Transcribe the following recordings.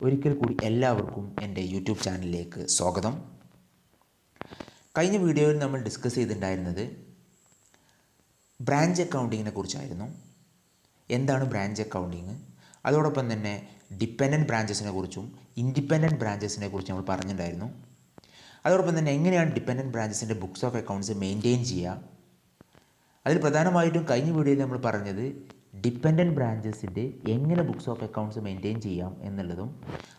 ഒരിക്കൽ കൂടി എല്ലാവർക്കും എൻ്റെ യൂട്യൂബ് ചാനലിലേക്ക് സ്വാഗതം. കഴിഞ്ഞ വീഡിയോയിൽ നമ്മൾ ഡിസ്കസ് ചെയ്തിട്ടുണ്ടായിരുന്നത് ബ്രാഞ്ച് അക്കൗണ്ടിങ്ങിനെ കുറിച്ചായിരുന്നു. എന്താണ് ബ്രാഞ്ച് അക്കൗണ്ടിങ്, അതോടൊപ്പം തന്നെ ഡിപ്പെൻഡൻറ്റ് ബ്രാഞ്ചസിനെ കുറിച്ചും ഇൻഡിപെൻഡൻറ്റ് ബ്രാഞ്ചസിനെ കുറിച്ചും നമ്മൾ പറഞ്ഞിട്ടുണ്ടായിരുന്നു. അതോടൊപ്പം തന്നെ എങ്ങനെയാണ് ഡിപ്പെൻഡൻറ്റ് ബ്രാഞ്ചസിൻ്റെ ബുക്സ് ഓഫ് അക്കൗണ്ട്സ് മെയിൻറ്റെയിൻ ചെയ്യുക. അതിൽ പ്രധാനമായിട്ടും കഴിഞ്ഞ വീഡിയോയിൽ നമ്മൾ പറഞ്ഞത് ഡിപ്പെൻഡൻറ്റ് ബ്രാഞ്ചസിൻ്റെ എങ്ങനെ ബുക്സ് ഓഫ് അക്കൗണ്ട്സ് മെയിൻറ്റെയിൻ ചെയ്യാം എന്നുള്ളതും,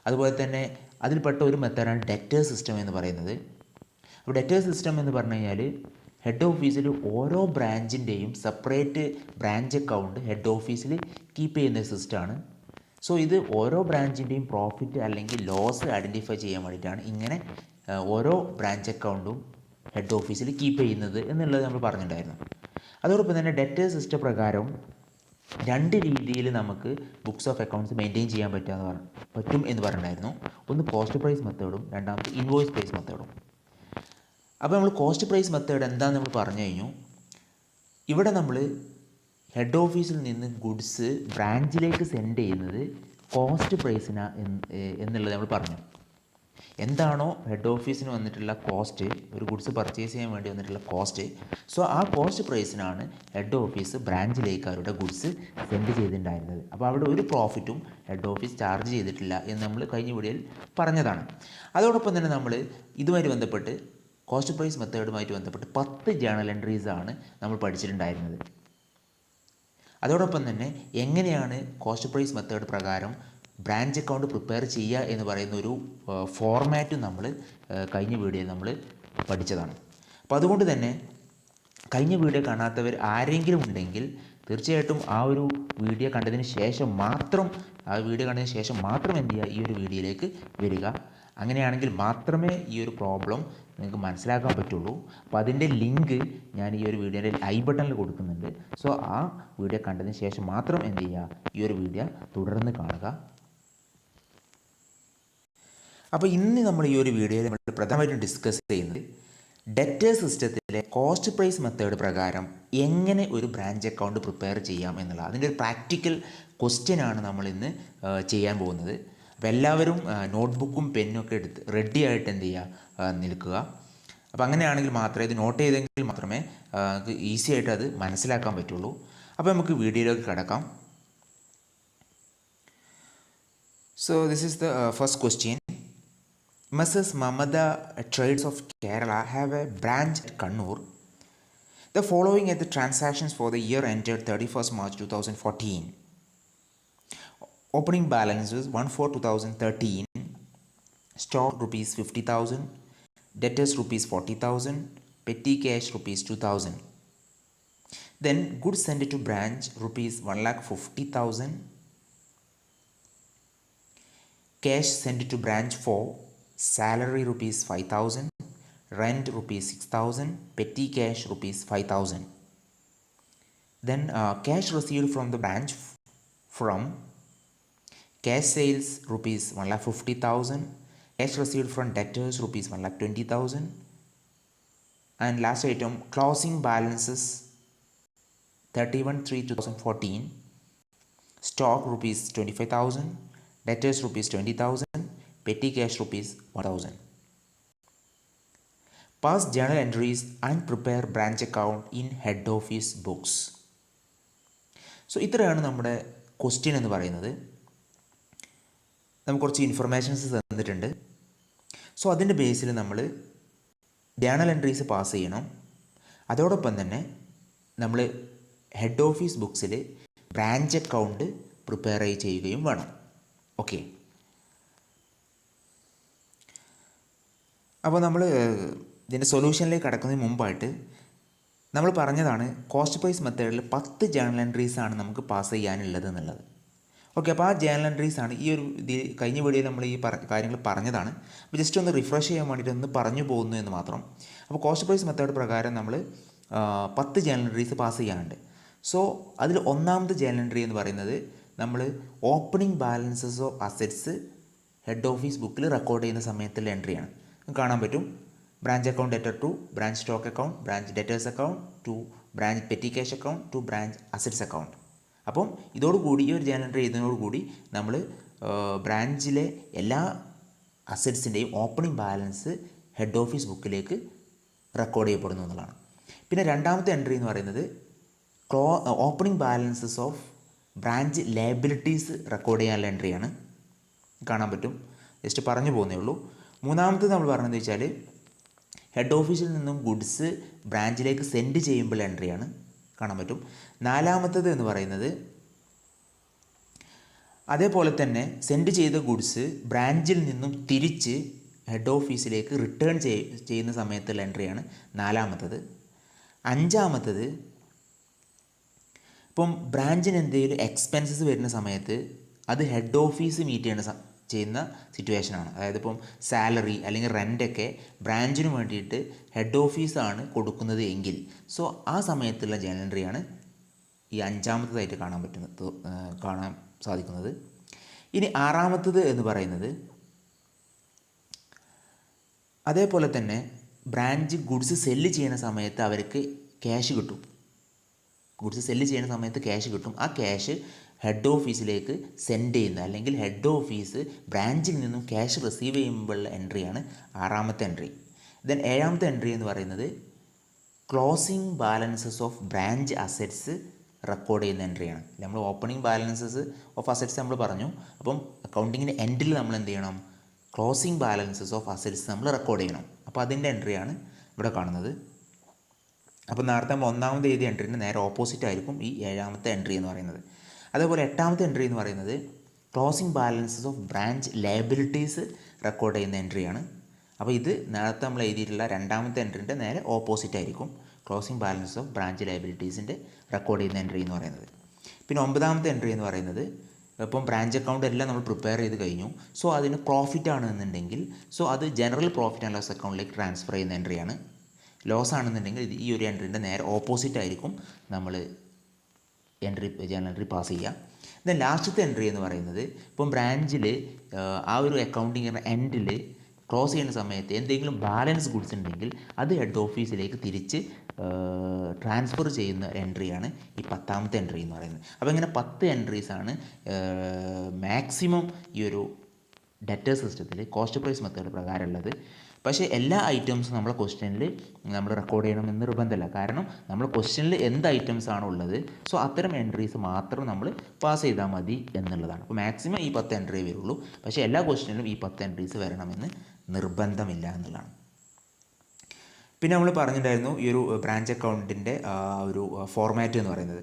അതുപോലെ തന്നെ അതിൽപ്പെട്ട ഒരു മെത്തേഡാണ് ഡെറ്റേഴ്സ് സിസ്റ്റം എന്ന് പറയുന്നത്. അപ്പോൾ ഡെറ്റേഴ്സ് സിസ്റ്റം എന്ന് പറഞ്ഞു കഴിഞ്ഞാൽ ഹെഡ് ഓഫീസിൽ ഓരോ ബ്രാഞ്ചിൻ്റെയും സെപ്പറേറ്റ് ബ്രാഞ്ച് അക്കൗണ്ട് ഹെഡ് ഓഫീസിൽ കീപ്പ് ചെയ്യുന്ന സിസ്റ്റമാണ്. സോ ഇത് ഓരോ ബ്രാഞ്ചിൻ്റെയും പ്രോഫിറ്റ് അല്ലെങ്കിൽ ലോസ് ഐഡൻറ്റിഫൈ ചെയ്യാൻ വേണ്ടിയിട്ടാണ് ഇങ്ങനെ ഓരോ ബ്രാഞ്ച് അക്കൗണ്ടും ഹെഡ് ഓഫീസിൽ കീപ്പ് ചെയ്യുന്നത് എന്നുള്ളത് നമ്മൾ പറഞ്ഞിട്ടുണ്ടായിരുന്നു. അതോടൊപ്പം തന്നെ ഡെറ്റേഴ്സ് സിസ്റ്റം പ്രകാരം രണ്ട് രീതിയിൽ നമുക്ക് ബുക്സ് ഓഫ് അക്കൗണ്ട്സ് മെയിൻറ്റെയിൻ ചെയ്യാൻ പറ്റും എന്ന് പറഞ്ഞിട്ടുണ്ടായിരുന്നു. ഒന്ന് കോസ്റ്റ് പ്രൈസ് മെത്തേഡും രണ്ടാമത് ഇൻവോയ്സ് പ്രൈസ് മെത്തേഡും. അപ്പോൾ നമ്മൾ കോസ്റ്റ് പ്രൈസ് മെത്തേഡ് എന്താണെന്ന് നമ്മൾ പറഞ്ഞു കഴിഞ്ഞു. ഇവിടെ നമ്മൾ ഹെഡ് ഓഫീസിൽ നിന്ന് ഗുഡ്സ് ബ്രാഞ്ചിലേക്ക് സെൻഡ് ചെയ്യുന്നത് കോസ്റ്റ് പ്രൈസിനാ എന്നുള്ളത് നമ്മൾ പറഞ്ഞു. എന്താണോ ഹെഡ് ഓഫീസിന് വന്നിട്ടുള്ള കോസ്റ്റ്, ഒരു ഗുഡ്സ് പർച്ചേസ് ചെയ്യാൻ വേണ്ടി വന്നിട്ടുള്ള കോസ്റ്റ്, സോ ആ കോസ്റ്റ് പ്രൈസിനാണ് ഹെഡ് ഓഫീസ് ബ്രാഞ്ചിലേക്ക് അവരുടെ ഗുഡ്സ് സെൻഡ് ചെയ്തിട്ടുണ്ടായിരുന്നത്. അപ്പോൾ അവിടെ ഒരു പ്രോഫിറ്റും ഹെഡ് ഓഫീസ് ചാർജ് ചെയ്തിട്ടില്ല എന്ന് നമ്മൾ കഴിഞ്ഞ വീഡിയോയിൽ പറഞ്ഞതാണ്. അതോടൊപ്പം തന്നെ നമ്മൾ ഇതുമായിട്ട് ബന്ധപ്പെട്ട് കോസ്റ്റ് പ്രൈസ് മെത്തേഡുമായിട്ട് ബന്ധപ്പെട്ട് 10 ജേണൽ എൻട്രീസാണ് നമ്മൾ പഠിച്ചിട്ടുണ്ടായിരുന്നത്. അതോടൊപ്പം തന്നെ എങ്ങനെയാണ് കോസ്റ്റ് പ്രൈസ് മെത്തേഡ് പ്രകാരം ബ്രാഞ്ച് അക്കൗണ്ട് പ്രിപ്പയർ ചെയ്യുക എന്ന് പറയുന്ന ഒരു ഫോർമാറ്റും നമ്മൾ കഴിഞ്ഞ വീഡിയോയിൽ നമ്മൾ പഠിച്ചതാണ്. അപ്പോൾ അതുകൊണ്ട് തന്നെ കഴിഞ്ഞ വീഡിയോ കാണാത്തവർ ആരെങ്കിലും ഉണ്ടെങ്കിൽ തീർച്ചയായിട്ടും ആ വീഡിയോ കണ്ടതിന് ശേഷം മാത്രം എന്ത് ചെയ്യുക, ഈ ഒരു വീഡിയോയിലേക്ക് വരിക. അങ്ങനെയാണെങ്കിൽ മാത്രമേ ഈ ഒരു പ്രോബ്ലം നിങ്ങൾക്ക് മനസ്സിലാക്കാൻ പറ്റുള്ളൂ. അപ്പോൾ അതിൻ്റെ ലിങ്ക് ഞാൻ ഈ ഒരു വീഡിയോയുടെ ഐ ബട്ടണിൽ കൊടുക്കുന്നുണ്ട്. സോ ആ വീഡിയോ കണ്ടതിന് ശേഷം മാത്രം എന്ത് ചെയ്യുക, ഈ ഒരു വീഡിയോ തുടർന്ന് കാണുക. അപ്പോൾ ഇന്ന് നമ്മൾ ഈ ഒരു വീഡിയോയിൽ നമ്മൾ പ്രധാനമായിട്ടും ഡിസ്കസ് ചെയ്യുന്നത് ഡെറ്റേഴ്സ് സിസ്റ്റത്തിലെ കോസ്റ്റ് പ്രൈസ് മെത്തേഡ് പ്രകാരം എങ്ങനെ ഒരു ബ്രാഞ്ച് അക്കൗണ്ട് പ്രിപ്പയർ ചെയ്യാം എന്നുള്ള അതിൻ്റെ ഒരു പ്രാക്ടിക്കൽ ക്വസ്റ്റ്യനാണ് നമ്മൾ ഇന്ന് ചെയ്യാൻ പോകുന്നത്. അപ്പോൾ എല്ലാവരും നോട്ട്ബുക്കും പെന്നും ഒക്കെ എടുത്ത് റെഡി ആയിട്ട് എന്ത് ചെയ്യുക, നിൽക്കുക. അപ്പോൾ അങ്ങനെയാണെങ്കിൽ മാത്രമേ, ഇത് നോട്ട് ചെയ്തെങ്കിൽ മാത്രമേ നമുക്ക് ഈസി ആയിട്ട് അത് മനസ്സിലാക്കാൻ പറ്റുള്ളൂ. അപ്പോൾ നമുക്ക് വീഡിയോയിലേക്ക് കിടക്കാം. So this is the first question. Mrs. Mamada Trades of Kerala have a branch at Kannur. The following are the transactions for the year ended 31st March 2014. Opening balance is 1/4/2013. Stock rupees 50,000. Debtors rupees 40,000. Petty cash rupees 2,000. Then goods sent to branch rupees 1,50,000. Cash sent to branch for salary rupees 5,000, rent rupees 6,000, petty cash rupees 5,000. Then cash received from the branch from cash sales rupees 1,50,000, cash received from debtors rupees 1,20,000, and last item closing balances 31/3/2014, stock rupees 25,000, debtors rupees 20,000, petty cash rupees 1,000. Pass journal entries and prepare branch account in head office books. So ഇത്രയാണ് നമ്മുടെ question എന്ന് പറയുന്നത്. നമുക്ക് കുറച്ച് informations തന്നിട്ടുണ്ട്. So അതിൻ്റെ ബേസിൽ നമ്മൾ journal entries pass ചെയ്യണം. അതോടൊപ്പം തന്നെ നമ്മൾ ഹെഡ് ഓഫീസ് ബുക്സിൽ ബ്രാഞ്ച് അക്കൗണ്ട് പ്രിപ്പയർ ചെയ്യുകയും വേണം. ഓക്കെ, അപ്പോൾ നമ്മൾ ഇതിൻ്റെ സൊല്യൂഷനിലേക്ക് കടക്കുന്നതിന് മുമ്പായിട്ട് നമ്മൾ പറഞ്ഞതാണ് കോസ്റ്റ് പ്രൈസ് മെത്തേഡിൽ 10 ജേണൽ എൻട്രീസാണ് നമുക്ക് പാസ് ചെയ്യാനുള്ളത് എന്നുള്ളത്. ഓക്കെ, അപ്പോൾ ആ ജേണൽ എൻട്രീസാണ് ഈ ഒരു കഴിഞ്ഞ വീഡിയോയിൽ നമ്മൾ ഈ കാര്യങ്ങൾ പറഞ്ഞതാണ്. അപ്പോൾ ജസ്റ്റ് ഒന്ന് റിഫ്രഷ് ചെയ്യാൻ വേണ്ടിയിട്ട് ഒന്ന് പറഞ്ഞു പോകുന്നു എന്ന് മാത്രം. അപ്പോൾ കോസ്റ്റ് പ്രൈസ് മെത്തേഡ് പ്രകാരം നമ്മൾ 10 ജേണൽ എൻട്രീസ് പാസ് ചെയ്യാനുണ്ട്. സോ അതിൽ ഒന്നാമത്തെ ജേണൽ എൻട്രി എന്ന് പറയുന്നത് നമ്മൾ opening balances of assets head office ബുക്കിൽ റെക്കോർഡ് ചെയ്യുന്ന സമയത്തുള്ള എൻട്രിയാണ്. കാണാൻ പറ്റും branch account debtor to branch stock account, branch debtors account to branch petty cash account to branch assets account. അപ്പം ഇതോടുകൂടി ഈ ഒരു ജേണൽ എൻട്രി ചെയ്യുന്നതോടുകൂടി നമ്മൾ ബ്രാഞ്ചിലെ എല്ലാ അസറ്റ്സിൻ്റെയും ഓപ്പണിംഗ് ബാലൻസ് ഹെഡ് ഓഫീസ് ബുക്കിലേക്ക് റെക്കോർഡ് ചെയ്യപ്പെടുന്നു എന്നുള്ളതാണ്. പിന്നെ രണ്ടാമത്തെ എൻട്രി എന്ന് പറയുന്നത് opening balances of branch liabilities record ചെയ്യാനുള്ള എൻട്രിയാണ്. കാണാൻ പറ്റും, ജസ്റ്റ് പറഞ്ഞു പോകുന്നേ ഉള്ളൂ. മൂന്നാമത്തേത് നമ്മൾ പറഞ്ഞതെന്ന് വെച്ചാൽ ഹെഡ് ഓഫീസിൽ നിന്നും ഗുഡ്സ് ബ്രാഞ്ചിലേക്ക് സെൻഡ് ചെയ്യുമ്പോൾ എൻട്രിയാണ്, കാണാൻ പറ്റും. നാലാമത്തേത് എന്ന് പറയുന്നത് അതേപോലെ തന്നെ സെൻഡ് ചെയ്ത ഗുഡ്സ് ബ്രാഞ്ചിൽ നിന്നും തിരിച്ച് ഹെഡ് ഓഫീസിലേക്ക് റിട്ടേൺ ചെയ്യുന്ന സമയത്തുള്ള എൻട്രിയാണ് നാലാമത്തത്. അഞ്ചാമത്തത് ഇപ്പം ബ്രാഞ്ചിന് എന്തെങ്കിലും എക്സ്പെൻസസ് വരുന്ന സമയത്ത് അത് ഹെഡ് ഓഫീസ് മീറ്റ് ചെയ്യുന്ന സിറ്റുവേഷനാണ്. അതായത് ഇപ്പം സാലറി അല്ലെങ്കിൽ റെൻ്റൊക്കെ ബ്രാഞ്ചിന് വേണ്ടിയിട്ട് ഹെഡ് ഓഫീസാണ് കൊടുക്കുന്നത് എങ്കിൽ സോ ആ സമയത്തുള്ള ജേണൽ എൻട്രിയാണ് ഈ അഞ്ചാമത്തതായിട്ട് കാണാൻ സാധിക്കുന്നത്. ഇനി ആറാമത്തത് എന്ന് പറയുന്നത് അതേപോലെ തന്നെ ബ്രാഞ്ച് ഗുഡ്സ് സെല്ല് ചെയ്യുന്ന സമയത്ത് അവർക്ക് ക്യാഷ് കിട്ടും. ഗുഡ്സ് സെല്ല് ചെയ്യുന്ന സമയത്ത് ക്യാഷ് കിട്ടും. ആ ക്യാഷ് ഹെഡ് ഓഫീസിലേക്ക് സെൻഡ് ചെയ്യുന്ന അല്ലെങ്കിൽ ഹെഡ് ഓഫീസ് ബ്രാഞ്ചിൽ നിന്നും ക്യാഷ് റിസീവ് ചെയ്യുമ്പോഴുള്ള എൻട്രിയാണ് ആറാമത്തെ എൻട്രി. ദെൻ ഏഴാമത്തെ എൻട്രി എന്ന് പറയുന്നത് closing balances of branch assets record ചെയ്യുന്ന എൻട്രിയാണ്. നമ്മൾ ഓപ്പണിംഗ് ബാലൻസസ് ഓഫ് അസറ്റ്സ് നമ്മൾ പറഞ്ഞു. അപ്പം അക്കൗണ്ടിങ്ങിൻ്റെ എൻഡിൽ നമ്മൾ എന്ത് ചെയ്യണം? ക്ലോസിംഗ് ബാലൻസസ് ഓഫ് അസറ്റ്സ് നമ്മൾ റെക്കോർഡ് ചെയ്യണം. അപ്പോൾ അതിൻ്റെ എൻട്രിയാണ് ഇവിടെ കാണുന്നത്. അപ്പോൾ നേരത്തെ നമ്മൾ ഒന്നാമത് എഴുതിയ എൻട്രീൻ്റെ നേരെ ഓപ്പോസിറ്റ് ആയിരിക്കും ഈ ഏഴാമത്തെ എൻട്രി എന്ന് പറയുന്നത്. അതേപോലെ എട്ടാമത്തെ എൻട്രി എന്ന് പറയുന്നത് closing balances of branch liabilities record ചെയ്യുന്ന എൻട്രിയാണ്. അപ്പോൾ ഇത് നേരത്തെ നമ്മൾ എഴുതിയിട്ടുള്ള രണ്ടാമത്തെ എൻട്രീൻ്റെ നേരെ ഓപ്പോസിറ്റ് ആയിരിക്കും ക്ലോസിംഗ് ബാലൻസ് ഓഫ് ബ്രാഞ്ച് ലയബിലിറ്റീസിൻ്റെ റെക്കോർഡ് ചെയ്യുന്ന എൻട്രി എന്ന് പറയുന്നത്. പിന്നെ ഒമ്പതാമത്തെ എൻട്രി എന്ന് പറയുന്നത് ഇപ്പം ബ്രാഞ്ച് അക്കൗണ്ട് എല്ലാം നമ്മൾ പ്രിപ്പയർ ചെയ്ത് കഴിഞ്ഞു. സോ അതിന് പ്രോഫിറ്റ് ആണെന്നുണ്ടെങ്കിൽ സോ അത് ജനറൽ പ്രോഫിറ്റ് ആൻഡ് ലോസ് അക്കൗണ്ടിലേക്ക് ട്രാൻസ്ഫർ ചെയ്യുന്ന എൻട്രിയാണ്. ലോസ് ആണെന്നുണ്ടെങ്കിൽ ഇത് ഈ ഒരു എൻട്രീൻ്റെ നേരെ ഓപ്പോസിറ്റ് ആയിരിക്കും നമ്മൾ ജേണൽ എൻട്രി പാസ് ചെയ്യുക. ദെൻ ലാസ്റ്റത്തെ എൻട്രി എന്ന് പറയുന്നത് ഇപ്പം ബ്രാഞ്ചിൽ ആ ഒരു അക്കൗണ്ടിങ്ങിൻ്റെ എൻഡിൽ ക്ലോസ് ചെയ്യുന്ന സമയത്ത് എന്തെങ്കിലും ബാലൻസ് ഗുഡ്സ് ഉണ്ടെങ്കിൽ അത് ഹെഡ് ഓഫീസിലേക്ക് തിരിച്ച് ട്രാൻസ്ഫർ ചെയ്യുന്ന എൻട്രിയാണ് ഈ പത്താമത്തെ എൻട്രി എന്ന് പറയുന്നത്. അപ്പോൾ ഇങ്ങനെ 10 എൻട്രീസാണ് മാക്സിമം ഈ ഒരു ഡെറ്റർ സിസ്റ്റത്തിൽ കോസ്റ്റ് പ്രൈസ് മെത്തേഡ് പ്രകാരമുള്ളത്. പക്ഷേ എല്ലാ ഐറ്റംസും നമ്മളെ ക്വസ്റ്റ്യനിൽ നമ്മൾ റെക്കോർഡ് ചെയ്യണമെന്ന് നിർബന്ധമില്ല. കാരണം നമ്മൾ ക്വസ്റ്റ്യനിൽ എന്ത് ഐറ്റംസ് ആണോ ഉള്ളത് സോ അത്തരം എൻട്രീസ് മാത്രം നമ്മൾ പാസ് ചെയ്താൽ മതി എന്നുള്ളതാണ്. അപ്പോൾ മാക്സിമം ഈ 10 എൻട്രി വരുള്ളൂ. പക്ഷേ എല്ലാ ക്വസ്റ്റ്യനിലും ഈ 10 എൻട്രീസ് വരണമെന്ന് നിർബന്ധമില്ല എന്നുള്ളതാണ്. പിന്നെ നമ്മൾ പറഞ്ഞിട്ടുണ്ടായിരുന്നു ഈ ഒരു ബ്രാഞ്ച് അക്കൗണ്ടിൻ്റെ ഒരു ഫോർമാറ്റ് എന്ന് പറയുന്നത്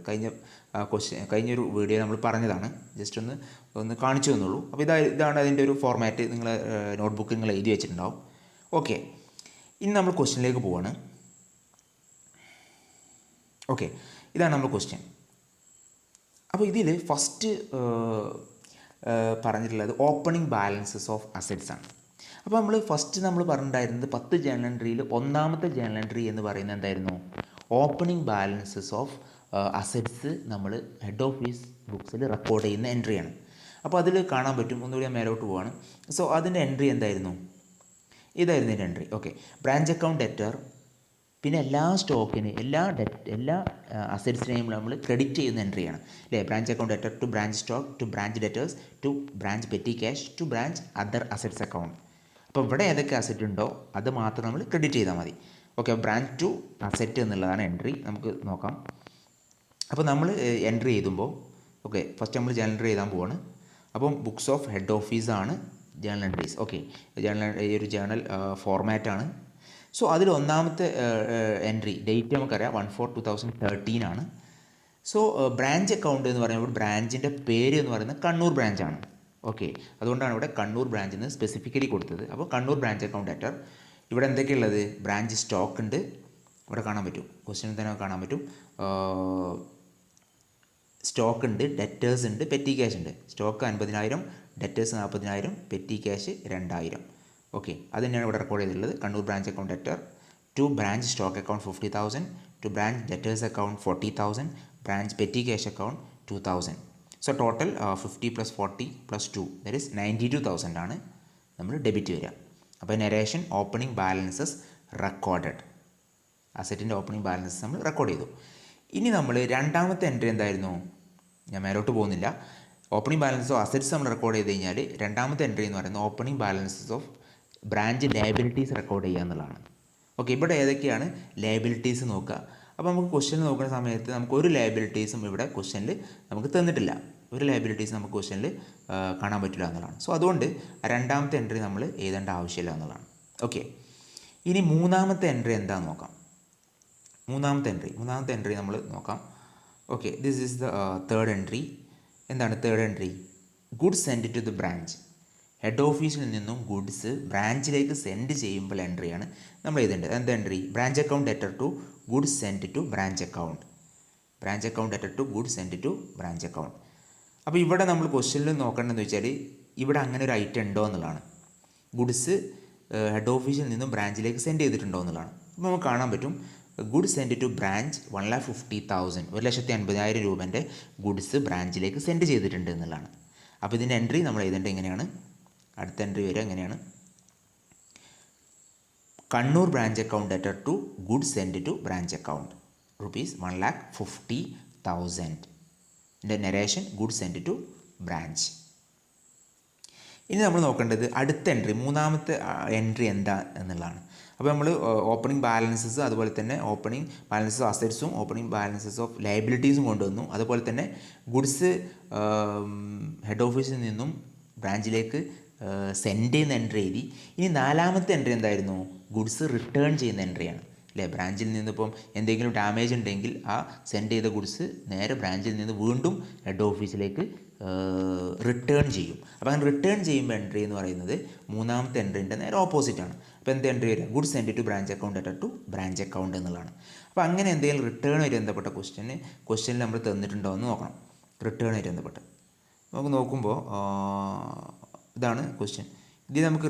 കഴിഞ്ഞൊരു വീഡിയോ നമ്മൾ പറഞ്ഞതാണ്. ജസ്റ്റ് ഒന്ന് കാണിച്ചു തന്നുള്ളൂ. അപ്പോൾ ഇതാണ് അതിൻ്റെ ഒരു ഫോർമാറ്റ്. നിങ്ങൾ നോട്ട്ബുക്ക് നിങ്ങൾ എഴുതി വെച്ചിട്ടുണ്ടാവും. ഓക്കെ, ഇനി നമ്മൾ ക്വസ്റ്റ്യനിലേക്ക് പോവാണ്. ഓക്കെ, ഇതാണ് നമ്മൾ ക്വസ്റ്റ്യൻ. അപ്പോൾ ഇതിൽ ഫസ്റ്റ് പറഞ്ഞിട്ടുള്ളത് ഓപ്പണിംഗ് ബാലൻസസ് ഓഫ് അസറ്റ്സ് ആണ്. അപ്പോൾ നമ്മൾ പറഞ്ഞിട്ടുണ്ടായിരുന്നത് 10 ജേണൽ എൻട്രിയിൽ ഒന്നാമത്തെ ജേണൽ എൻട്രി എന്ന് പറയുന്നത് എന്തായിരുന്നു? ഓപ്പണിംഗ് ബാലൻസസ് ഓഫ് അസറ്റ്സ് നമ്മൾ ഹെഡ് ഓഫീസ് ബുക്സിൽ റെക്കോർഡ് ചെയ്യുന്ന എൻട്രിയാണ്. അപ്പോൾ അതിൽ കാണാൻ പറ്റും, ഒന്നുകൂടി മേലോട്ട് പോവാണ്. സോ അതിൻ്റെ എൻട്രി എന്തായിരുന്നു? ഇതായിരുന്നു ഇതിൻ്റെ entry. Okay, branch account debtor, പിന്നെ എല്ലാ സ്റ്റോക്കിന് എല്ലാ അസറ്റ്സിനെയും നമ്മൾ ക്രെഡിറ്റ് ചെയ്യുന്ന എൻട്രിയാണ് അല്ലേ? Branch account debtor to branch stock to branch debtors to branch petty cash to branch other assets account. അപ്പോൾ ഇവിടെ ഏതൊക്കെ അസറ്റ് ഉണ്ടോ അത് മാത്രം നമ്മൾ ക്രെഡിറ്റ് ചെയ്താൽ മതി. ഓക്കെ, ബ്രാഞ്ച് ടു അസറ്റ് എന്നുള്ളതാണ് എൻട്രി. നമുക്ക് നോക്കാം. അപ്പോൾ നമ്മൾ എൻട്രി എഴുതുമ്പോൾ ഓക്കെ, ഫസ്റ്റ് നമ്മൾ ജേണൽ എൻട്രി എഴുതാൻ പോവാണ്. അപ്പം ബുക്സ് ഓഫ് ഹെഡ് ഓഫീസാണ് ജേണൽ എൻട്രീസ്. ഓക്കെ, ഈ ഒരു ജേണൽ ഫോർമാറ്റാണ്. സോ അതിൽ ഒന്നാമത്തെ എൻട്രി ഡേറ്റ് നമുക്കറിയാം 1/4/2013 ആണ്. സോ ബ്രാഞ്ച് അക്കൗണ്ട് എന്ന് പറയുമ്പോൾ ബ്രാഞ്ചിൻ്റെ പേര് എന്ന് പറയുന്നത് കണ്ണൂർ ബ്രാഞ്ചാണ്. ഓക്കെ, അതുകൊണ്ടാണ് ഇവിടെ കണ്ണൂർ ബ്രാഞ്ച് എന്ന് സ്പെസിഫിക്കലി കൊടുത്തത്. അപ്പോൾ കണ്ണൂർ ബ്രാഞ്ച് അക്കൗണ്ട് ഡെറ്റർ. ഇവിടെ എന്തൊക്കെയുള്ളത്? ബ്രാഞ്ച് സ്റ്റോക്ക് ഉണ്ട്, ഇവിടെ കാണാൻ പറ്റും, ക്വസ്റ്റ്യൻ തന്നെ കാണാൻ പറ്റും. സ്റ്റോക്ക് ഉണ്ട്, ഡെറ്റേഴ്സ് ഉണ്ട്, പെറ്റി ക്യാഷ് ഉണ്ട്. Stock 50,000, debtors 40,000, petty cash 2,000. Okay, അത് തന്നെയാണ് ഇവിടെ റെക്കോർഡ് ചെയ്തിട്ടുള്ളത്. Kannur branch account debtor to branch stock account 50,000, to branch debtors account 40,000, branch petty cash account 2,000. So total 50 + 40 + 2 that is 92,000 ആണ് നമ്മൾ ഡെബിറ്റ് വരിക. അപ്പോൾ നരേഷൻ ഓപ്പണിംഗ് ബാലൻസസ് റെക്കോർഡഡ്, അസറ്റിൻ്റെ ഓപ്പണിംഗ് ബാലൻസസ് നമ്മൾ റെക്കോർഡ് ചെയ്തു. ഇനി നമ്മൾ രണ്ടാമത്തെ എൻട്രി എന്തായിരുന്നു? ഞാൻ മേലോട്ട് പോകുന്നില്ല. ഓപ്പണിംഗ് ബാലൻസ് ഓഫ് അസറ്റ്സ് നമ്മൾ റെക്കോർഡ് ചെയ്ത് കഴിഞ്ഞാൽ രണ്ടാമത്തെ എൻട്രി എന്ന് പറയുന്നത് opening balances of branch liabilities record ചെയ്യുക എന്നുള്ളതാണ്. ഓക്കെ, ഇവിടെ ഏതൊക്കെയാണ് ലയബിലിറ്റീസ് നോക്കുക. അപ്പോൾ നമുക്ക് ക്വസ്റ്റ്യൻ നോക്കുന്ന സമയത്ത് നമുക്ക് ഒരു ലയബിലിറ്റീസും ഇവിടെ ക്വസ്റ്റ്യനിൽ നമുക്ക് തന്നിട്ടില്ല. ഒരു ലയബിലിറ്റീസ് നമുക്ക് ക്വസ്റ്റ്യനിൽ കാണാൻ പറ്റില്ല എന്നുള്ളതാണ്. സോ അതുകൊണ്ട് രണ്ടാമത്തെ എൻട്രി നമ്മൾ എഴുതേണ്ട ആവശ്യമില്ല എന്നുള്ളതാണ്. ഓക്കെ, ഇനി മൂന്നാമത്തെ എൻട്രി എന്താണെന്ന് നോക്കാം. മൂന്നാമത്തെ എൻട്രി നമ്മൾ നോക്കാം. Okay, this is the third entry. എന്താണ് third entry? Goods send to the branch. Head ഓഫീസിൽ നിന്നും ഗുഡ്സ് ബ്രാഞ്ചിലേക്ക് സെൻഡ് ചെയ്യുമ്പോൾ എൻട്രിയാണ് നമ്മൾ എഴുതേണ്ടത്. എന്താ entry? Branch account debtor to goods send to branch account. Branch account debtor to goods send to branch account. അപ്പോൾ ഇവിടെ നമ്മൾ ക്വസ്റ്റ്യനിൽ നോക്കേണ്ടതെന്ന് വെച്ചാൽ ഇവിടെ അങ്ങനെ ഒരു ഐറ്റം ഉണ്ടോ എന്നുള്ളതാണ്. ഗുഡ്സ് ഹെഡ് ഓഫീസിൽ നിന്നും ബ്രാഞ്ചിലേക്ക് സെൻഡ് ചെയ്തിട്ടുണ്ടോ എന്നുള്ളതാണ്. അപ്പോൾ നമുക്ക് കാണാൻ പറ്റും ഗുഡ്സ് സെൻഡ് ടു ബ്രാഞ്ച് 1,50,000, 1,50,000 രൂപേൻ്റെ ഗുഡ്സ് ബ്രാഞ്ചിലേക്ക് സെൻഡ് ചെയ്തിട്ടുണ്ട് എന്നുള്ളതാണ്. അപ്പോൾ ഇതിൻ്റെ എൻട്രി നമ്മൾ എഴുതേണ്ടത് എങ്ങനെയാണ്? അടുത്ത എൻട്രി വരിക എങ്ങനെയാണ്? Kannur branch account debtor to goods send to branch account ₹1,50,000. ഇതിൻ്റെ narration goods send to branch. ഇനി നമ്മൾ നോക്കേണ്ടത് അടുത്ത എൻട്രി, മൂന്നാമത്തെ എൻട്രി എന്താ എന്നുള്ളതാണ്. അപ്പോൾ നമ്മൾ ഓപ്പണിംഗ് ബാലൻസസ്, അതുപോലെ തന്നെ ഓപ്പണിംഗ് ബാലൻസസ് ഓഫ് അസറ്റ്സും ഓപ്പണിംഗ് ബാലൻസസ് ഓഫ് ലയബിലിറ്റീസും കൊണ്ടുവന്നു. അതുപോലെ തന്നെ ഗുഡ്സ് ഹെഡ് ഓഫീസിൽ നിന്നും ബ്രാഞ്ചിലേക്ക് സെൻഡ് ചെയ്യുന്ന എൻട്രി എഴുതി. ഇനി നാലാമത്തെ എൻട്രി എന്തായിരുന്നു? ഗുഡ്സ് റിട്ടേൺ ചെയ്യുന്ന എൻട്രിയാണ് അല്ലേ. ബ്രാഞ്ചിൽ നിന്നിപ്പം എന്തെങ്കിലും ഡാമേജ് ഉണ്ടെങ്കിൽ ആ സെൻഡ് ചെയ്ത ഗുഡ്സ് നേരെ ബ്രാഞ്ചിൽ നിന്ന് വീണ്ടും ഹെഡ് ഓഫീസിലേക്ക് റിട്ടേൺ ചെയ്യും. അപ്പോൾ അങ്ങനെ റിട്ടേൺ ചെയ്യുമ്പോൾ എൻട്രി എന്ന് പറയുന്നത് മൂന്നാമത്തെ എൻട്രീൻ്റെ നേരെ ഓപ്പോസിറ്റാണ്. അപ്പോൾ എന്ത് എൻട്രി വരിക? Goods send to branch account debtor to branch account എന്നുള്ളതാണ്. അപ്പോൾ അങ്ങനെ എന്തെങ്കിലും റിട്ടേണുമായി ബന്ധപ്പെട്ട ക്വസ്റ്റ്യനിൽ നമ്മൾ തന്നിട്ടുണ്ടോ എന്ന് നോക്കണം. റിട്ടേണുമായി ബന്ധപ്പെട്ട് നമുക്ക് നോക്കുമ്പോൾ ഇതാണ് ക്വസ്റ്റ്യൻ. ഇതിൽ നമുക്ക്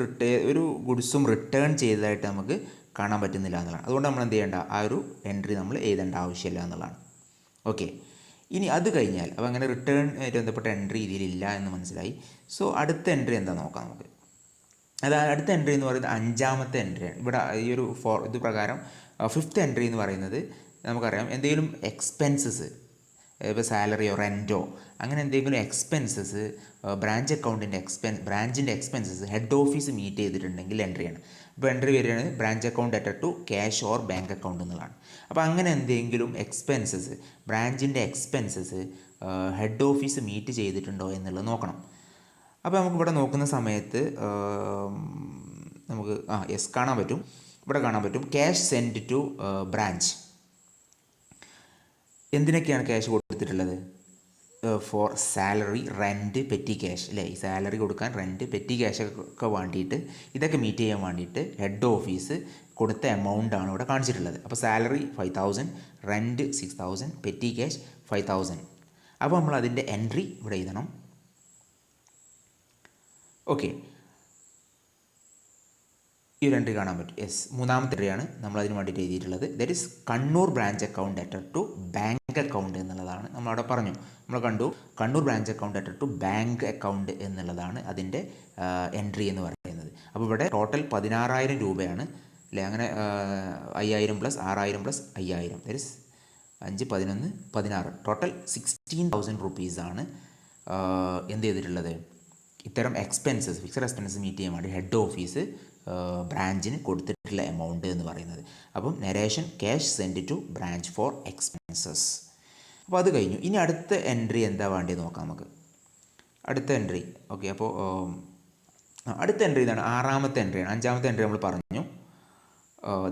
ഒരു ഗുഡ്സും റിട്ടേൺ ചെയ്തതായിട്ട് നമുക്ക് കാണാൻ പറ്റുന്നില്ല എന്നുള്ളതാണ്. അതുകൊണ്ട് നമ്മൾ എന്ത് ചെയ്യേണ്ട? ആ ഒരു എൻട്രി നമ്മൾ എഴുതേണ്ട ആവശ്യമില്ല എന്നുള്ളതാണ്. ഓക്കെ, ഇനി അത് കഴിഞ്ഞാൽ അപ്പോൾ അങ്ങനെ റിട്ടേൺ ആയിട്ട് ബന്ധപ്പെട്ട എൻട്രി ഇതിലില്ല എന്ന് മനസ്സിലായി. സോ അടുത്ത എൻട്രി എന്താ നോക്കാം നമുക്ക്. അതായത് അടുത്ത എൻട്രി എന്ന് പറയുന്നത് അഞ്ചാമത്തെ എൻട്രിയാണ്. ഇവിടെ ഈ ഒരു ഇത് പ്രകാരം ഫിഫ്ത്ത് എൻട്രി എന്ന് പറയുന്നത് നമുക്കറിയാം എന്തെങ്കിലും എക്സ്പെൻസസ്, ഇപ്പോൾ സാലറിയോ റെൻറ്റോ അങ്ങനെ എന്തെങ്കിലും എക്സ്പെൻസസ് ബ്രാഞ്ചിൻ്റെ എക്സ്പെൻസസ് ഹെഡ് ഓഫീസ് മീറ്റ് ചെയ്തിട്ടുണ്ടെങ്കിൽ എൻട്രിയാണ്. അപ്പോൾ എൻട്രി വരികയാണ് branch account debtor to cash or bank account എന്നുള്ളതാണ്. അപ്പോൾ അങ്ങനെ എന്തെങ്കിലും എക്സ്പെൻസസ് ബ്രാഞ്ചിൻ്റെ എക്സ്പെൻസസ് ഹെഡ് ഓഫീസ് മീറ്റ് ചെയ്തിട്ടുണ്ടോ എന്നുള്ളത് നോക്കണം. അപ്പോൾ നമുക്കിവിടെ നോക്കുന്ന സമയത്ത് നമുക്ക് കാണാൻ പറ്റും. ഇവിടെ കാണാൻ പറ്റും ക്യാഷ് സെൻഡ് ടു ബ്രാഞ്ച്. എന്തിനൊക്കെയാണ് ക്യാഷ് കൊടുത്തിട്ടുള്ളത്? For salary, rent, petty cash അല്ലേ. ഈ സാലറി കൊടുക്കാൻ റെൻറ്റ്, പെറ്റി ക്യാഷൊക്കെ വേണ്ടിയിട്ട് ഇതൊക്കെ മീറ്റ് ചെയ്യാൻ വേണ്ടിയിട്ട് ഹെഡ് ഓഫീസ് കൊടുത്ത എമൗണ്ടാണ് ഇവിടെ കാണിച്ചിട്ടുള്ളത്. അപ്പോൾ സാലറി 5,000, റെൻറ്റ് 6,000, പെറ്റി ക്യാഷ് 5,000. അപ്പോൾ നമ്മൾ അതിൻ്റെ എൻട്രി ഇവിടെ എഴുതണം. ഓക്കെ, ഈ ഒരു എൻട്രി കാണാൻ പറ്റും. യെസ്, മൂന്നാമത്തെ എൻട്രിയാണ് നമ്മൾ അതിന് വേണ്ടിയിട്ട് എഴുതിയിട്ടുള്ളത്. That is Kannur branch account debtor to bank account എന്നുള്ളതാണ് നമ്മളവിടെ പറഞ്ഞു. നമ്മൾ കണ്ടു Kannur branch account debtor to bank account എന്നുള്ളതാണ് അതിൻ്റെ എൻട്രി എന്ന് പറയുന്നത്. അപ്പോൾ ഇവിടെ ടോട്ടൽ 16,000 രൂപയാണ് അല്ലേ. അങ്ങനെ 5,000 plus 6,000 plus 5,000 that is 5, 11, 16 total 16,000 റുപ്പീസാണ് എന്ത് ചെയ്തിട്ടുള്ളത്? ഇത്തരം എക്സ്പെൻസസ്, ഫിക്സഡ് എക്സ്പെൻസസ് മീറ്റ് ചെയ്യാൻ വേണ്ടി ഹെഡ് ഓഫീസ് ബ്രാഞ്ചിന് കൊടുത്തിട്ടുള്ള എമൗണ്ട് എന്ന് പറയുന്നത്. അപ്പം narration cash send to branch for expenses. അപ്പോൾ അത് കഴിഞ്ഞു. ഇനി അടുത്ത എൻട്രി എന്താ വേണ്ടത് നോക്കാം നമുക്ക്. അടുത്ത എൻട്രി ഓക്കെ. അപ്പോൾ അടുത്ത എൻട്രി ഇതാണ്, ആറാമത്തെ എൻട്രിയാണ്. അഞ്ചാമത്തെ എൻട്രി നമ്മൾ പറഞ്ഞു.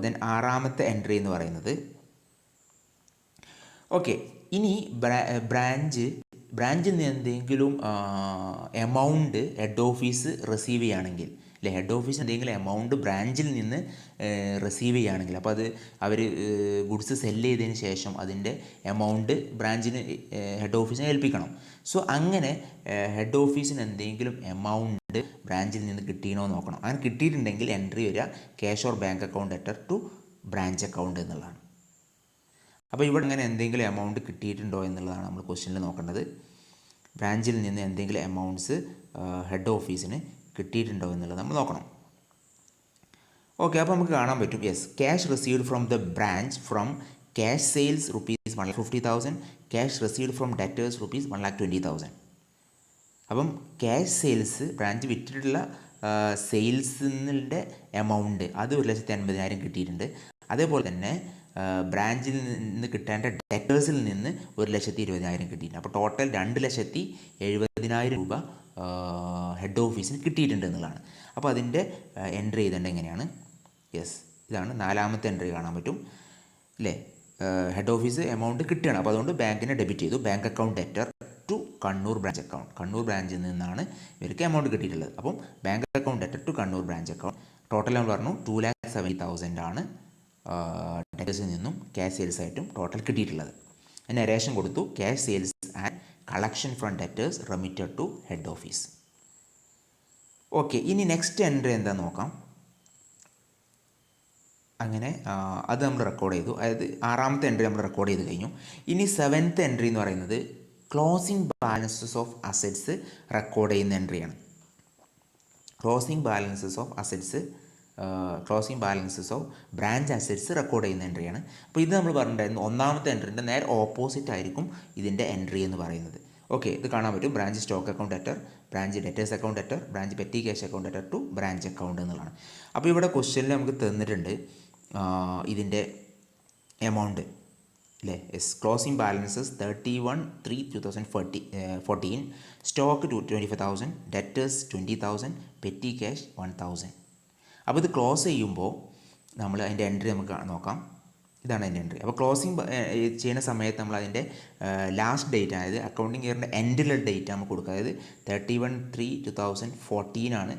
ദെൻ ആറാമത്തെ എൻട്രി എന്ന് പറയുന്നത് ഓക്കെ. ഇനി ബ്രാഞ്ചിൽ നിന്ന് എന്തെങ്കിലും എമൗണ്ട് ഹെഡ് ഓഫീസ് റിസീവ് ചെയ്യുകയാണെങ്കിൽ അല്ലെ, ഹെഡ് ഓഫീസ് എന്തെങ്കിലും എമൗണ്ട് ബ്രാഞ്ചിൽ നിന്ന് റിസീവ് ചെയ്യുകയാണെങ്കിൽ, അപ്പോൾ അത് അവർ ഗുഡ്സ് സെല്ല് ചെയ്തതിന് ശേഷം അതിൻ്റെ എമൗണ്ട് ബ്രാഞ്ചിന് ഹെഡ് ഓഫീസിനെ ഏൽപ്പിക്കണം. സോ അങ്ങനെ ഹെഡ് ഓഫീസിന് എന്തെങ്കിലും എമൗണ്ട് ബ്രാഞ്ചിൽ നിന്ന് കിട്ടിയണോ നോക്കണം. അങ്ങനെ കിട്ടിയിട്ടുണ്ടെങ്കിൽ എൻട്രി വരിക cash or bank account debtor to branch account എന്നുള്ളതാണ്. അപ്പോൾ ഇവിടെ ഇങ്ങനെ എന്തെങ്കിലും എമൗണ്ട് കിട്ടിയിട്ടുണ്ടോ എന്നുള്ളതാണ് നമ്മൾ ക്വസ്റ്റ്യനിൽ നോക്കേണ്ടത്. ബ്രാഞ്ചിൽ നിന്ന് എന്തെങ്കിലും എമൗണ്ട്സ് ഹെഡ് ഓഫീസിന് കിട്ടിയിട്ടുണ്ടോ എന്നുള്ളത് നമ്മൾ നോക്കണം. ഓക്കെ, അപ്പോൾ നമുക്ക് കാണാൻ പറ്റും yes cash received from the branch from cash sales ₹1,50,000, cash received from debtors ₹1,20,000. അപ്പം ക്യാഷ് സെയിൽസ് ബ്രാഞ്ച് വിറ്റിട്ടുള്ള സെയിൽസിൻ്റെ എമൗണ്ട് അത് 1,80,000 കിട്ടിയിട്ടുണ്ട്. അതേപോലെ തന്നെ ബ്രാഞ്ചിൽ നിന്ന് കിട്ടേണ്ട ഡെറ്റേഴ്സിൽ നിന്ന് 1,20,000 കിട്ടിയിട്ടുണ്ട്. അപ്പോൾ ടോട്ടൽ 2,70,70,000 രൂപ ഹെഡ് ഓഫീസിന് കിട്ടിയിട്ടുണ്ട് എന്നുള്ളതാണ്. അപ്പോൾ അതിൻ്റെ എൻട്രി ചെയ്തേണ്ടത് എങ്ങനെയാണ്? യെസ്, ഇതാണ് 4ാമത്തെ എൻട്രി കാണാൻ പറ്റും അല്ലേ. ഹെഡ് ഓഫീസ് എമൗണ്ട് കിട്ടുകയാണ്. അപ്പോൾ അതുകൊണ്ട് ബാങ്കിനെ ഡെബിറ്റ് ചെയ്തു. Bank account debtor to Kannur branch account. Kannur ബ്രാഞ്ചിൽ നിന്നാണ് ഇവർക്ക് എമൗണ്ട് കിട്ടിയിട്ടുള്ളത്. അപ്പം bank account debtor to Kannur branch account. Total നമ്മൾ പറഞ്ഞു 2,70,000 ആണ് ഡെറ്റേഴ്സിൽ നിന്നും ക്യാഷ് സെയിൽസ് ആയിട്ടും ടോട്ടൽ കിട്ടിയിട്ടുള്ളത്. നരേഷൻ കൊടുത്തു. Cash sales and collection from debtors remitted to head office. Okay, ഇനി നെക്സ്റ്റ് എൻട്രി എന്താ നോക്കാം. അങ്ങനെ അത് നമ്മൾ റെക്കോർഡ് ചെയ്തു. അതായത് 6ാമത്തെ എൻട്രി നമ്മൾ റെക്കോർഡ് ചെയ്ത് കഴിഞ്ഞു. ഇനി 7th എൻട്രി എന്ന് പറയുന്നത് closing balances of assets record ചെയ്യുന്ന എൻട്രിയാണ്. Closing balances of branch assets record ചെയ്യുന്ന എൻട്രിയാണ്. അപ്പോൾ ഇത് നമ്മൾ പറഞ്ഞിട്ടുണ്ടായിരുന്നു 1ാമത്തെ എൻട്രിൻ്റെ നേരെ ഓപ്പോസിറ്റ് ആയിരിക്കും ഇതിൻ്റെ എൻട്രി എന്ന് പറയുന്നത്. ഓക്കെ, ഇത് കാണാൻ പറ്റും. Branch stock account debtor, branch debtors account debtor, branch petty cash account debtor to branch account എന്നുള്ളതാണ്. അപ്പോൾ ഇവിടെ ക്വസ്റ്റ്യനിൽ നമുക്ക് തന്നിട്ടുണ്ട് ഇതിൻ്റെ എമൗണ്ട് അല്ലേ. Yes, closing balances 31/3/2014, stock 25,000, debtors 20,000, petty cash 1,000. അപ്പോൾ ഇത് ക്ലോസ് ചെയ്യുമ്പോൾ നമ്മൾ അതിൻ്റെ എൻട്രി നമുക്ക് നോക്കാം. ഇതാണ് അതിൻ്റെ എൻട്രി. അപ്പോൾ ക്ലോസിംഗ് ചെയ്യുന്ന സമയത്ത് നമ്മൾ അതിൻ്റെ ലാസ്റ്റ് ഡേറ്റ്, അതായത് അക്കൗണ്ടിങ് ഇയറിൻ്റെ എൻഡിലുള്ള ഡേറ്റ് നമുക്ക് കൊടുക്കുക. അതായത് 31/3/2014 ആണ്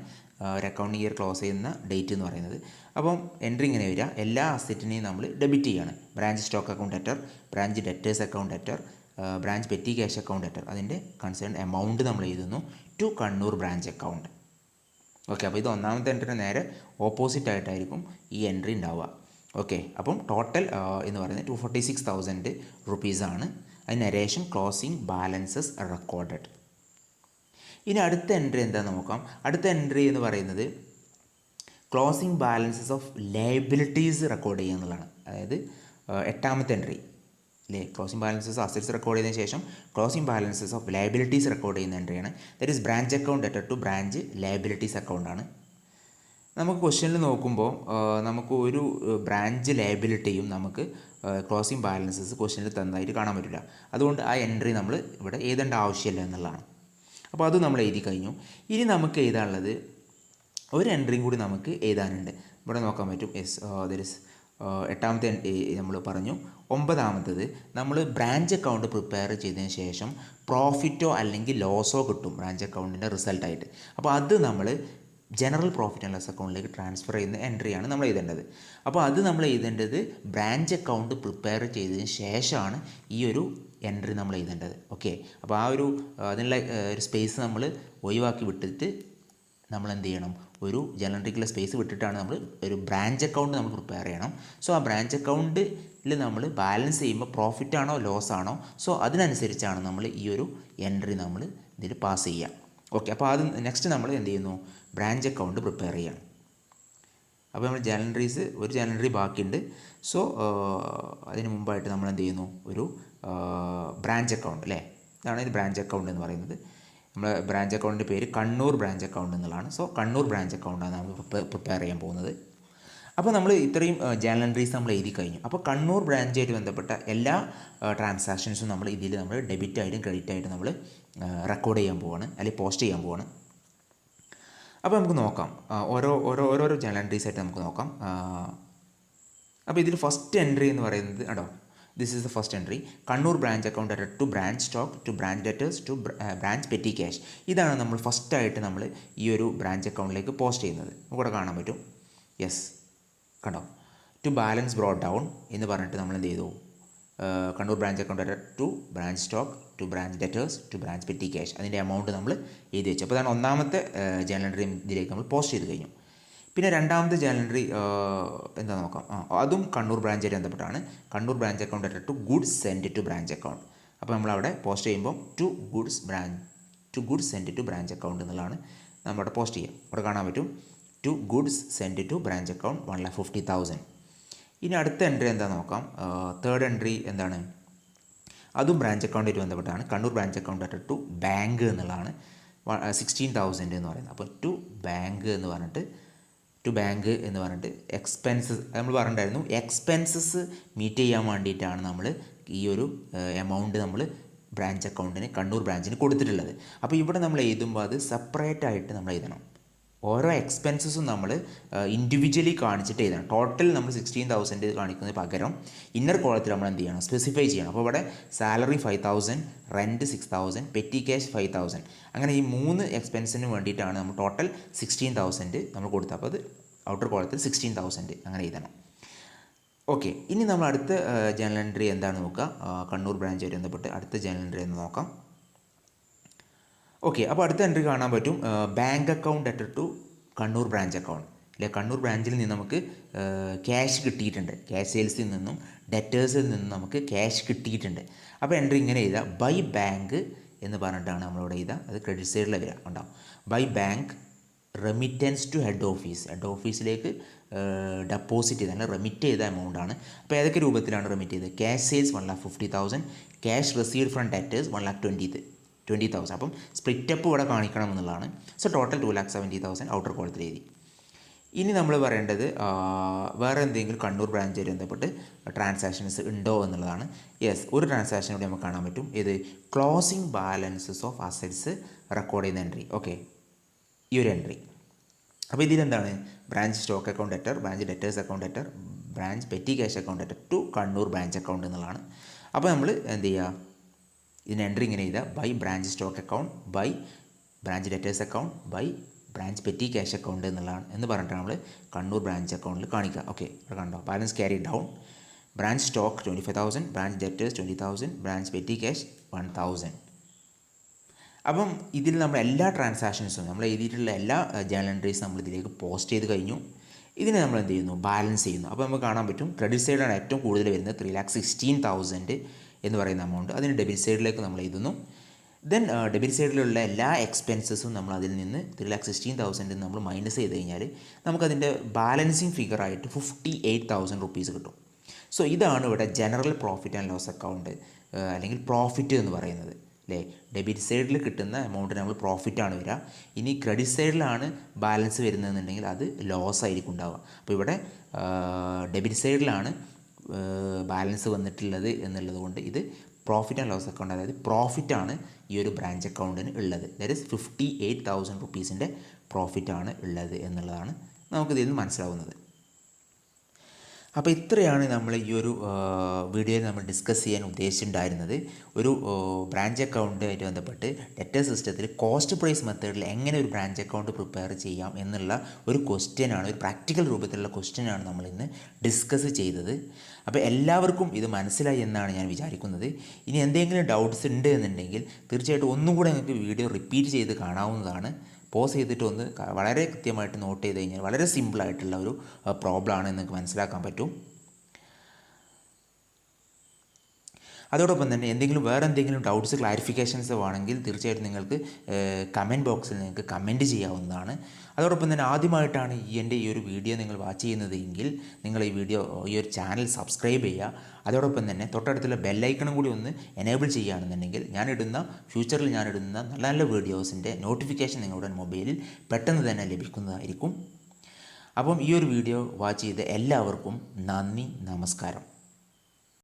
ഒരു അക്കൗണ്ടിങ് ഇയർ ക്ലോസ് ചെയ്യുന്ന ഡേറ്റ് എന്ന് പറയുന്നത്. അപ്പം എൻട്രി ഇങ്ങനെ വരിക, എല്ലാ അസറ്റിനെയും നമ്മൾ ഡെബിറ്റ് ചെയ്യാണ്. Branch stock account debtor, branch debtors account debtor, branch petty cash account debtor, അതിൻ്റെ കൺസേൺ എമൗണ്ട് നമ്മൾ എഴുതുന്നു to Kannur branch account. Okay, അപ്പോൾ ഇത് 1ാമത്തെ എൻട്രിന് നേരെ ഓപ്പോസിറ്റ് ആയിട്ടായിരിക്കും ഈ എൻട്രി ഉണ്ടാവുക. ഓക്കെ, അപ്പം ടോട്ടൽ എന്ന് പറയുന്നത് 246,000 റുപ്പീസാണ്. അതിന് നരേഷൻ ക്ലോസിംഗ് ബാലൻസസ് റെക്കോർഡഡ്. ഇനി അടുത്ത എൻട്രി എന്താണെന്ന് നോക്കാം. അടുത്ത എൻട്രി എന്ന് പറയുന്നത് closing balances of liabilities record ചെയ്യുക എന്നുള്ളതാണ്. അതായത് 8ാമത്തെ എൻട്രി അല്ലേ. ക്ലോസിംഗ് ബാലൻസസ് അസറ്റ്സ് റെക്കോർഡ് ചെയ്തതിന് ശേഷം closing balances of liabilities record ചെയ്യുന്ന എൻട്രിയാണ്. That is branch account debtor to branch liabilities അക്കൗണ്ടാണ്. നമുക്ക് ക്വസ്റ്റ്യനിൽ നോക്കുമ്പോൾ നമുക്ക് ഒരു ബ്രാഞ്ച് ലയബിലിറ്റിയും നമുക്ക് ക്ലോസിംഗ് ബാലൻസസ് ക്വസ്റ്റ്യനിൽ തന്നതായിട്ട് കാണാൻ പറ്റില്ല. അതുകൊണ്ട് ആ എൻട്രി നമ്മൾ ഇവിടെ എഴുതേണ്ട ആവശ്യമില്ല എന്നുള്ളതാണ്. അപ്പോൾ അത് നമ്മൾ എഴുതി കഴിഞ്ഞു. ഇനി നമുക്ക് എഴുതാനുള്ളത് ഒരു എൻട്രിയും കൂടി നമുക്ക് എഴുതാനുണ്ട്. ഇവിടെ നോക്കാൻ പറ്റും. യെസ്, ദർ ഇസ് 8ാമത്തെ നമ്മൾ പറഞ്ഞു. 9ാമത്തേത് നമ്മൾ ബ്രാഞ്ച് അക്കൗണ്ട് പ്രിപ്പയർ ചെയ്തതിന് ശേഷം പ്രോഫിറ്റോ അല്ലെങ്കിൽ ലോസോ കിട്ടും ബ്രാഞ്ച് അക്കൗണ്ടിൻ്റെ റിസൾട്ടായിട്ട്. അപ്പോൾ അത് നമ്മൾ ജനറൽ പ്രോഫിറ്റ് ആൻഡ് ലോസ് അക്കൗണ്ടിലേക്ക് ട്രാൻസ്ഫർ ചെയ്യുന്ന എൻട്രിയാണ് നമ്മൾ എഴുതേണ്ടത്. അപ്പോൾ അത് നമ്മൾ എഴുതേണ്ടത് ബ്രാഞ്ച് അക്കൗണ്ട് പ്രിപ്പയർ ചെയ്തതിന് ശേഷമാണ് ഈ ഒരു എൻട്രി നമ്മൾ എഴുതേണ്ടത്. ഓക്കെ, അപ്പോൾ ആ ഒരു അതിനുള്ള ഒരു സ്പേസ് നമ്മൾ ഒഴിവാക്കി വിട്ടിട്ട് നമ്മൾ എന്ത് ചെയ്യണം, ഒരു ജനറൽ എൻട്രിക്കുള്ള സ്പേസ് വിട്ടിട്ടാണ് നമ്മൾ ഒരു ബ്രാഞ്ച് അക്കൗണ്ട് നമ്മൾ പ്രിപ്പയർ ചെയ്യണം. സോ ആ ബ്രാഞ്ച് അക്കൗണ്ടിൽ നമ്മൾ ബാലൻസ് ചെയ്യുമ്പോൾ പ്രോഫിറ്റ് ആണോ ലോസ് ആണോ, സോ അതിനനുസരിച്ചാണ് നമ്മൾ ഈ ഒരു എൻട്രി നമ്മൾ ഇതിൽ പാസ് ചെയ്യുക. ഓക്കെ, അപ്പോൾ അത് നെക്സ്റ്റ് നമ്മൾ എന്ത് ചെയ്യുന്നു, ബ്രാഞ്ച് അക്കൗണ്ട് പ്രിപ്പയർ ചെയ്യണം. അപ്പോൾ നമ്മൾ ജനറൽ എൻട്രീസ് ഒരു ജനറൽ എൻട്രി ബാക്കിയുണ്ട്. സോ അതിന് മുമ്പായിട്ട് നമ്മൾ എന്ത് ചെയ്യുന്നു, ഒരു ബ്രാഞ്ച് അക്കൗണ്ട് അല്ലേ. ഇതാണ് ഇത് ബ്രാഞ്ച് അക്കൗണ്ട് എന്ന് പറയുന്നത്. നമ്മുടെ ബ്രാഞ്ച് അക്കൗണ്ടിൻ്റെ പേര് കണ്ണൂർ ബ്രാഞ്ച് അക്കൗണ്ട് എന്നുള്ളതാണ്. സോ കണ്ണൂർ ബ്രാഞ്ച് അക്കൗണ്ടാണ് നമ്മൾ പ്രിപ്പയർ ചെയ്യാൻ പോകുന്നത്. അപ്പോൾ നമ്മൾ ഇത്രയും ജനറൽ എൻട്രീസ് നമ്മൾ എഴുതി കഴിഞ്ഞു. അപ്പോൾ കണ്ണൂർ ബ്രാഞ്ചായിട്ട് ബന്ധപ്പെട്ട എല്ലാ ട്രാൻസാക്ഷൻസും നമ്മൾ ഇതിൽ നമ്മൾ ഡെബിറ്റ് ആയിട്ടും ക്രെഡിറ്റ് ആയിട്ടും നമ്മൾ റെക്കോർഡ് ചെയ്യാൻ പോവാണ്, അല്ലെങ്കിൽ പോസ്റ്റ് ചെയ്യാൻ പോവാണ്. അപ്പോൾ നമുക്ക് നോക്കാം, ഓരോരോ ജനറൽ എൻട്രീസ് ആയിട്ട് നമുക്ക് നോക്കാം. അപ്പോൾ ഇതിൽ ഫസ്റ്റ് എൻട്രി എന്ന് പറയുന്നത് കേട്ടോ, this is the first entry. Kannur branch account debtor to branch stock to branch debtors to branch petty cash. ഇതാണ് നമ്മൾ ഫസ്റ്റായിട്ട് നമ്മൾ ഈ ഒരു ബ്രാഞ്ച് അക്കൗണ്ടിലേക്ക് പോസ്റ്റ് ചെയ്യുന്നത്. നമുക്കിവിടെ കാണാൻ പറ്റും. യെസ്, കണ്ടോ, ടു ബാലൻസ് ബ്രോഡ് ഡൗൺ എന്ന് പറഞ്ഞിട്ട് നമ്മൾ എന്ത് ചെയ്തു, Kannur branch account debtor to branch stock to branch debtors to branch petty cash. അതിൻ്റെ എമൗണ്ട് നമ്മൾ എഴുതി വെച്ചു. അപ്പോൾ അതാണ് ഒന്നാമത്തെ ജനറൽ എൻട്രി ഇതിലേക്ക് നമ്മൾ പോസ്റ്റ് ചെയ്ത് കഴിഞ്ഞു. പിന്നെ രണ്ടാമത്തെ ജനറൽ എൻട്രി എന്താ നോക്കാം. അതും കണ്ണൂർ ബ്രാഞ്ചായിട്ട് ബന്ധപ്പെട്ടാണ്. Kannur branch account debtor to goods send to branch account. അപ്പോൾ നമ്മളവിടെ പോസ്റ്റ് ചെയ്യുമ്പോൾ to goods send to branch account എന്നുള്ളതാണ് നമ്മളവിടെ പോസ്റ്റ് ചെയ്യുക. അവിടെ കാണാൻ പറ്റും to goods send to branch account 1,50,000. ഇനി അടുത്ത എൻട്രി എന്താ നോക്കാം. തേർഡ് എൻട്രി എന്താണ്, അതും ബ്രാഞ്ച് അക്കൗണ്ടായിട്ട് ബന്ധപ്പെട്ടാണ്. Kannur branch account debtor to bank എന്നുള്ളതാണ്. 16,000 എന്ന് പറയുന്നത്. അപ്പോൾ ടു ബാങ്ക് എന്ന് പറഞ്ഞിട്ട് എക്സ്പെൻസസ് നമ്മൾ പറഞ്ഞിട്ടുണ്ടായിരുന്നു. എക്സ്പെൻസസ് മീറ്റ് ചെയ്യാൻ വേണ്ടിയിട്ടാണ് നമ്മൾ ഈ ഒരു എമൗണ്ട് നമ്മൾ ബ്രാഞ്ച് അക്കൗണ്ടിന് കണ്ണൂർ ബ്രാഞ്ചിന് കൊടുത്തിട്ടുള്ളത്. അപ്പോൾ ഇവിടെ നമ്മൾ എഴുതുമ്പോൾ അത് സെപ്പറേറ്റ് ആയിട്ട് നമ്മൾ എഴുതണം. ഓരോ എക്സ്പെൻസസും നമ്മൾ ഇൻഡിവിജ്വലി കാണിച്ചിട്ട് എഴുതണം. ടോട്ടൽ നമ്മൾ 16,000 കാണിക്കുന്നതിന് പകരം ഇന്നർ കോളത്തിൽ നമ്മൾ എന്ത് ചെയ്യണം, സ്പെസിഫൈ ചെയ്യണം. അപ്പോൾ ഇവിടെ സാലറി 5,000, റെൻറ്റ് 6,000, പെറ്റി ക്യാഷ് 5,000, അങ്ങനെ ഈ 3 എക്സ്പെൻസിന് വേണ്ടിയിട്ടാണ് നമ്മൾ ടോട്ടൽ 16,000 നമ്മൾ കൊടുത്തത്. അപ്പോൾ അത് ഔട്ടർ കോളത്തിൽ 16,000 അങ്ങനെ എഴുതണം. ഓക്കെ, ഇനി നമ്മൾ അടുത്ത ജേണൽ എൻട്രി എന്താണ് നോക്കുക. കണ്ണൂർ ബ്രാഞ്ചുമായി ബന്ധപ്പെട്ട് അടുത്ത ജേണൽ എൻട്രി എന്ന് നോക്കാം. ഓക്കെ, അപ്പോൾ അടുത്ത എൻട്രി കാണാൻ പറ്റും. Bank account debtor to Kannur branch account. അല്ലെ, കണ്ണൂർ ബ്രാഞ്ചിൽ നിന്ന് നമുക്ക് ക്യാഷ് കിട്ടിയിട്ടുണ്ട്. ക്യാഷ് സെയിൽസിൽ നിന്നും ഡെറ്റേഴ്സിൽ നിന്നും നമുക്ക് ക്യാഷ് കിട്ടിയിട്ടുണ്ട്. അപ്പോൾ എൻട്രി ഇങ്ങനെ എഴുതുക, ബൈ ബാങ്ക് എന്ന് പറഞ്ഞിട്ടാണ് നമ്മളിവിടെ എഴുതുക. അത് ക്രെഡിറ്റ് സൈഡിൽ വരിക ഉണ്ടാവും. By bank remittance to head ഓഫീസിലേക്ക് ഡെപ്പോസിറ്റ് ചെയ്ത് അല്ലെങ്കിൽ റെമിറ്റ് ചെയ്ത എമൗണ്ടാണ്. അപ്പോൾ ഏതൊക്കെ രൂപത്തിലാണ് റെമിറ്റ് ചെയ്തത്? Cash sales 1,50,000, cash received from debtors 1,20,000. അപ്പം സ്പ്ലിറ്റപ്പ് ഇവിടെ കാണിക്കണം എന്നുള്ളതാണ്. സോ ടോട്ടൽ 2,70,000 ഔട്ടർ കോളത്തിൽ എഴുതി. ഇനി നമ്മൾ പറയേണ്ടത് വേറെ എന്തെങ്കിലും കണ്ണൂർ ബ്രാഞ്ചുമായി ബന്ധപ്പെട്ട് ട്രാൻസാക്ഷൻസ് ഉണ്ടോ എന്നുള്ളതാണ്. യെസ്, ഒരു ട്രാൻസാക്ഷൻ കൂടി നമുക്ക് കാണാൻ പറ്റും. ഇത് closing balances of assets record ചെയ്യുന്ന എൻട്രി. ഓക്കെ, ഈ ഒരു എൻട്രി. അപ്പോൾ ഇതിലെന്താണ്? Branch stock account debtor, branch debtors account debtor, branch petty cash account debtor to Kannur branch account എന്നുള്ളതാണ്. അപ്പോൾ നമ്മൾ എന്ത് ചെയ്യുക, ഇതിന് എൻട്രി ഇങ്ങനെ ചെയ്താൽ by branch stock account, by branch debtors account, by branch petty cash account എന്നുള്ളതാണ് എന്ന് പറഞ്ഞിട്ടാണ് നമ്മൾ കണ്ണൂർ ബ്രാഞ്ച് അക്കൗണ്ടിൽ കാണിക്കുക. ഓക്കെ, ഇവിടെ കണ്ടോ, balance carry down, branch stock 25,000, branch debtors 20,000, branch petty cash 1,000. അപ്പം ഇതിൽ നമ്മൾ എല്ലാ ട്രാൻസാക്ഷൻസും നമ്മൾ എഴുതിയിട്ടുള്ള എല്ലാ ജേണൽ എൻട്രീസും നമ്മൾ ഇതിലേക്ക് പോസ്റ്റ് ചെയ്ത് കഴിഞ്ഞു. ഇതിനെ നമ്മൾ എന്ത് ചെയ്യുന്നു, ബാലൻസ് ചെയ്യുന്നു. അപ്പോൾ നമുക്ക് കാണാൻ പറ്റും ക്രെഡിറ്റ് സൈഡിലാണ് ഏറ്റവും കൂടുതൽ വരുന്നത് 3,16,000 എന്ന് പറയുന്ന എമൗണ്ട്. അതിന് ഡെബിറ്റ് സൈഡിലേക്ക് നമ്മൾ എഴുതുന്നു. ദെൻ ഡെബിറ്റ് സൈഡിലുള്ള എല്ലാ എക്സ്പെൻസസും നമ്മൾ അതിൽ നിന്ന് 3,16,000 നമ്മൾ മൈനസ് ചെയ്ത് കഴിഞ്ഞാൽ നമുക്കതിൻ്റെ ബാലൻസിങ് ഫിഗറായിട്ട് 58,000 റുപ്പീസ് കിട്ടും. സോ ഇതാണ് ഇവിടെ general profit and loss account അല്ലെങ്കിൽ പ്രോഫിറ്റ് എന്ന് പറയുന്നത്. അല്ലേ, ഡെബിറ്റ് സൈഡിൽ കിട്ടുന്ന എമൗണ്ടിന് നമ്മൾ പ്രോഫിറ്റാണ് വരിക. ഇനി ക്രെഡിറ്റ് സൈഡിലാണ് ബാലൻസ് വരുന്നതെന്നുണ്ടെങ്കിൽ അത് ലോസ് ആയിരിക്കും ഉണ്ടാവുക. അപ്പോൾ ഇവിടെ ഡെബിറ്റ് സൈഡിലാണ് ബാലൻസ് വന്നിട്ടുള്ളത് എന്നുള്ളത് കൊണ്ട് ഇത് പ്രോഫിറ്റ് ആൻഡ് ലോസ് അക്കൗണ്ട്, അതായത് പ്രോഫിറ്റാണ് ഈ ഒരു ബ്രാഞ്ച് അക്കൗണ്ടിന് ഉള്ളത്. ദാറ്റ് ഈസ് 58,000 റുപ്പീസിൻ്റെ പ്രോഫിറ്റാണ് ഉള്ളത് എന്നുള്ളതാണ് നമുക്കിതിൽ നിന്ന് മനസ്സിലാവുന്നത്. അപ്പോൾ ഇത്രയാണ് നമ്മൾ ഈ ഒരു വീഡിയോയിൽ നമ്മൾ ഡിസ്കസ് ചെയ്യാൻ ഉദ്ദേശിച്ചിട്ടുണ്ടായിരുന്നത്. ഒരു ബ്രാഞ്ച് അക്കൗണ്ടുമായിട്ട് ബന്ധപ്പെട്ട് ഡെറ്റർ സിസ്റ്റത്തിൽ കോസ്റ്റ് പ്രൈസ് മെത്തേഡിൽ എങ്ങനെ ഒരു ബ്രാഞ്ച് അക്കൗണ്ട് പ്രിപ്പയർ ചെയ്യാം എന്നുള്ള ഒരു ക്വസ്റ്റ്യനാണ്, ഒരു പ്രാക്ടിക്കൽ രൂപത്തിലുള്ള ക്വസ്റ്റ്യനാണ് നമ്മൾ ഇന്ന് ഡിസ്കസ് ചെയ്തത്. അപ്പോൾ എല്ലാവർക്കും ഇത് മനസ്സിലായി എന്നാണ് ഞാൻ വിചാരിക്കുന്നത്. ഇനി എന്തെങ്കിലും ഡൗട്ട്സ് ഉണ്ട് എന്നുണ്ടെങ്കിൽ തീർച്ചയായിട്ടും ഒന്നും കൂടെ നിങ്ങൾക്ക് വീഡിയോ റിപ്പീറ്റ് ചെയ്ത് കാണാവുന്നതാണ്. പോസ് ചെയ്തിട്ട് ഒന്ന് വളരെ കൃത്യമായിട്ട് നോട്ട് ചെയ്ത് കഴിഞ്ഞാൽ വളരെ സിമ്പിളായിട്ടുള്ള ഒരു പ്രോബ്ലമാണ് നിങ്ങൾക്ക് മനസ്സിലാക്കാൻ പറ്റും. അതോടൊപ്പം തന്നെ വേറെ എന്തെങ്കിലും ഡൗട്ട്സ് ക്ലാരിഫിക്കേഷൻസ് വേണമെങ്കിൽ തീർച്ചയായിട്ടും നിങ്ങൾക്ക് കമൻറ്റ് ബോക്സിൽ നിങ്ങൾക്ക് കമൻറ്റ് ചെയ്യാവുന്നതാണ്. അതോടൊപ്പം തന്നെ ആദ്യമായിട്ടാണ് എൻ്റെ ഈ ഒരു വീഡിയോ നിങ്ങൾ വാച്ച് ചെയ്യുന്നത് എങ്കിൽ നിങ്ങൾ ഈ ഒരു ചാനൽ സബ്സ്ക്രൈബ് ചെയ്യുക. അതോടൊപ്പം തന്നെ തൊട്ടടുത്തുള്ള ബെല്ലൈക്കണും കൂടി ഒന്ന് എനേബിൾ ചെയ്യുകയാണെന്നുണ്ടെങ്കിൽ ഫ്യൂച്ചറിൽ ഞാനിടുന്ന നല്ല നല്ല വീഡിയോസിൻ്റെ നോട്ടിഫിക്കേഷൻ നിങ്ങളുടെ മൊബൈലിൽ പെട്ടെന്ന് തന്നെ ലഭിക്കുന്നതായിരിക്കും. അപ്പം ഈ ഒരു വീഡിയോ വാച്ച് ചെയ്ത എല്ലാവർക്കും നന്ദി, നമസ്കാരം.